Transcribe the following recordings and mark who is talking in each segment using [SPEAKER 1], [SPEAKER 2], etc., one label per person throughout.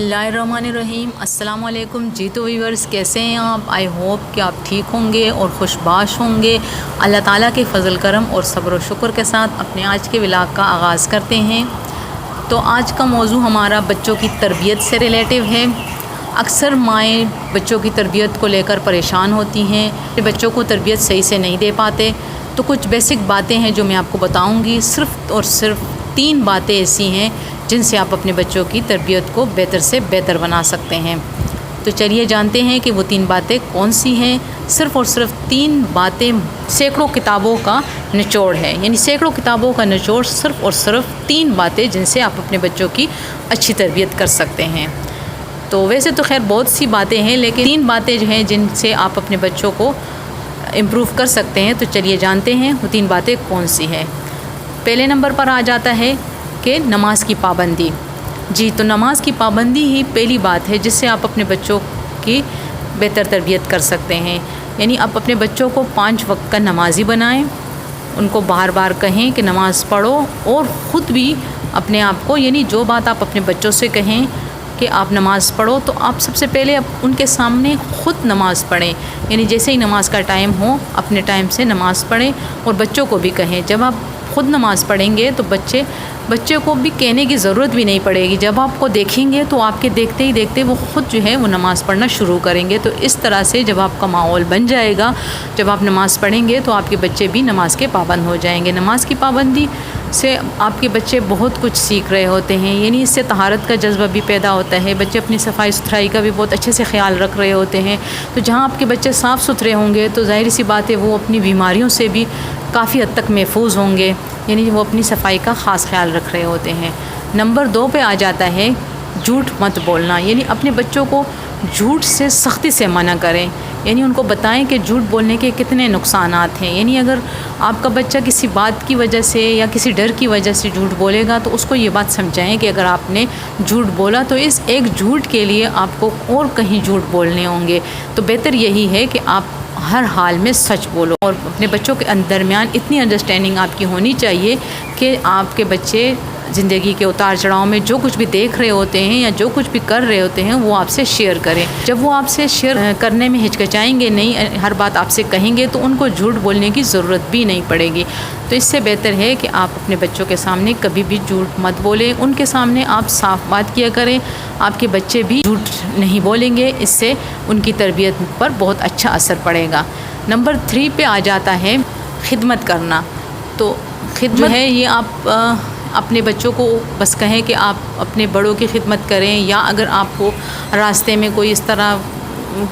[SPEAKER 1] बिस्मिल्लाहिर्रहमानिर्रहीम। अस्सलाम वालेकुम जी। तो व्यूअर्स, कैसे हैं आप? आई होप कि आप ठीक होंगे और खुशबाश होंगे। अल्लाह ताला के फ़ज़ल करम और सब्र व शुक्र के साथ अपने आज के व्लॉग का आगाज़ करते हैं। तो आज का मौजू हमारा बच्चों की तरबियत से रिलेटिव है। अक्सर माएँ बच्चों की तरबियत को लेकर परेशान होती हैं, बच्चों को तरबियत सही से नहीं दे पाते। तो कुछ बेसिक बातें हैं जो मैं आपको बताऊंगी। सिर्फ़ और सिर्फ 3 बातें ऐसी हैं जिनसे आप अपने बच्चों की तरबियत को बेहतर से बेहतर बना सकते हैं। तो चलिए जानते हैं कि वो 3 बातें कौन सी हैं। सिर्फ़ और सिर्फ 3 बातें सैकड़ों किताबों का निचोड़ है, यानी सैकड़ों किताबों का निचोड़ सिर्फ़ और सिर्फ 3 बातें जिनसे आप अपने बच्चों की अच्छी तरबियत कर सकते हैं। तो वैसे तो खैर बहुत सी बातें हैं, लेकिन 3 बातें जो हैं जिनसे आप अपने बच्चों को इम्प्रूव कर सकते हैं। तो चलिए जानते हैं वो 3 बातें कौन सी हैं। पहले नंबर पर आ जाता है कि नमाज की पाबंदी। जी, तो नमाज की पाबंदी ही पहली बात है जिससे आप अपने बच्चों की बेहतर तरबियत कर सकते हैं। यानी आप अपने बच्चों को 5 वक्त का नमाजी बनाएं, उनको बार बार कहें कि नमाज़ पढ़ो, और ख़ुद भी अपने आप को, यानी जो बात आप अपने बच्चों से कहें कि आप नमाज़ पढ़ो, तो आप सबसे पहले उनके सामने ख़ुद नमाज़ पढ़ें। यानी जैसे ही नमाज का टाइम हो अपने टाइम से नमाज़ पढ़ें, और बच्चों को भी कहें। जब आप ख़ुद नमाज़ पढ़ेंगे तो बच्चे को भी कहने की ज़रूरत भी नहीं पड़ेगी। जब आपको देखेंगे तो आपके देखते ही देखते वो ख़ुद जो है वो नमाज़ पढ़ना शुरू करेंगे। तो इस तरह से जब आपका माहौल बन जाएगा, जब आप नमाज़ पढ़ेंगे तो आपके बच्चे भी नमाज के पाबंद हो जाएंगे। नमाज की पाबंदी से आपके बच्चे बहुत कुछ सीख रहे होते हैं, यानी इससे तहारत का जज्बा भी पैदा होता है। बच्चे अपनी सफाई सुथराई का भी बहुत अच्छे से ख्याल रख रहे होते हैं। तो जहाँ आपके बच्चे साफ़ सुथरे होंगे तो ज़ाहिर सी बात है वो अपनी बीमारियों से भी काफ़ी हद तक महफूज होंगे, यानी वो अपनी सफाई का ख़ास ख्याल रख रहे होते हैं। नंबर 2 पे आ जाता है झूठ मत बोलना। यानी अपने बच्चों को झूठ से सख्ती से मना करें, यानी उनको बताएं कि झूठ बोलने के कितने नुकसानात हैं। यानी अगर आपका बच्चा किसी बात की वजह से या किसी डर की वजह से झूठ बोलेगा तो उसको ये बात समझाएं कि अगर आपने झूठ बोला तो इस एक झूठ के लिए आपको और कहीं झूठ बोलने होंगे। तो बेहतर यही है कि आप हर हाल में सच बोलो। और अपने बच्चों के दरमियान इतनी अंडरस्टैंडिंग आपकी होनी चाहिए कि आपके बच्चे ज़िंदगी के उतार चढ़ाव में जो कुछ भी देख रहे होते हैं या जो कुछ भी कर रहे होते हैं वो आपसे शेयर करें। जब वो आपसे शेयर करने में हिचकिचाएंगे नहीं, हर बात आपसे कहेंगे, तो उनको झूठ बोलने की ज़रूरत भी नहीं पड़ेगी। तो इससे बेहतर है कि आप अपने बच्चों के सामने कभी भी झूठ मत बोलें। उनके सामने आप साफ़ बात किया करें। आपके बच्चे भी झूठ नहीं बोलेंगे, इससे उनकी तरबियत पर बहुत अच्छा असर पड़ेगा। नंबर 3 पे आ जाता है खिदमत करना। तो खिदमत है ये आप अपने बच्चों को बस कहें कि आप अपने बड़ों की खिदमत करें, या अगर आपको रास्ते में कोई इस तरह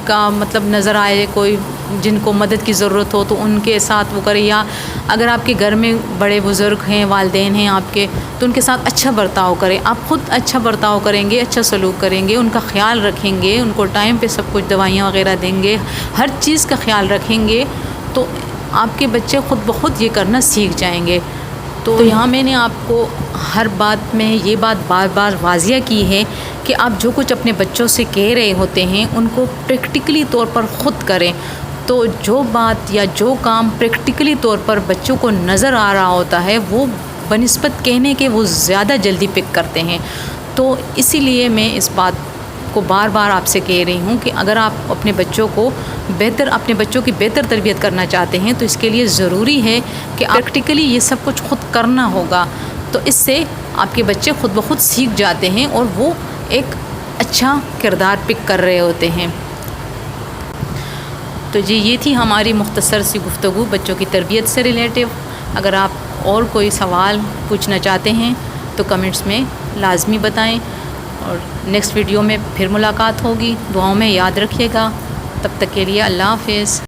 [SPEAKER 1] का मतलब नज़र आए, कोई जिनको मदद की ज़रूरत हो, तो उनके साथ वो करें। या अगर आपके घर में बड़े बुज़ुर्ग हैं, वालिदैन हैं आपके, तो उनके साथ अच्छा बर्ताव करें। आप ख़ुद अच्छा बर्ताव करेंगे, अच्छा सलूक करेंगे, उनका ख्याल रखेंगे, उनको टाइम पे सब कुछ दवाइयाँ वगैरह देंगे, हर चीज़ का ख्याल रखेंगे, तो आपके बच्चे ख़ुद ब खुद ये करना सीख जाएंगे। तो यहाँ मैंने आपको हर बात में ये बात बार बार वाज़िया की है कि आप जो कुछ अपने बच्चों से कह रहे होते हैं उनको प्रैक्टिकली तौर पर ख़ुद करें। तो जो बात या जो काम प्रैक्टिकली तौर पर बच्चों को नज़र आ रहा होता है वो बनिस्बत कहने के वो ज़्यादा जल्दी पिक करते हैं। तो इसीलिए मैं इस बात को बार बार आपसे कह रही हूँ कि अगर आप अपने बच्चों की बेहतर तरबियत करना चाहते हैं तो इसके लिए ज़रूरी है कि प्रैक्टिकली ये सब कुछ खुद करना होगा। तो इससे आपके बच्चे खुद ब खुद सीख जाते हैं और वो एक अच्छा किरदार पिक कर रहे होते हैं। तो जी, ये थी हमारी मुख्तसर सी गुफ्तगू बच्चों की तरबियत से रिलेटिव। अगर आप और कोई सवाल पूछना चाहते हैं तो कमेंट्स में लाजमी बताएं, और नेक्स्ट वीडियो में फिर मुलाकात होगी। दुआओं में याद रखिएगा। तब तक के लिए अल्लाह हाफ़िज़।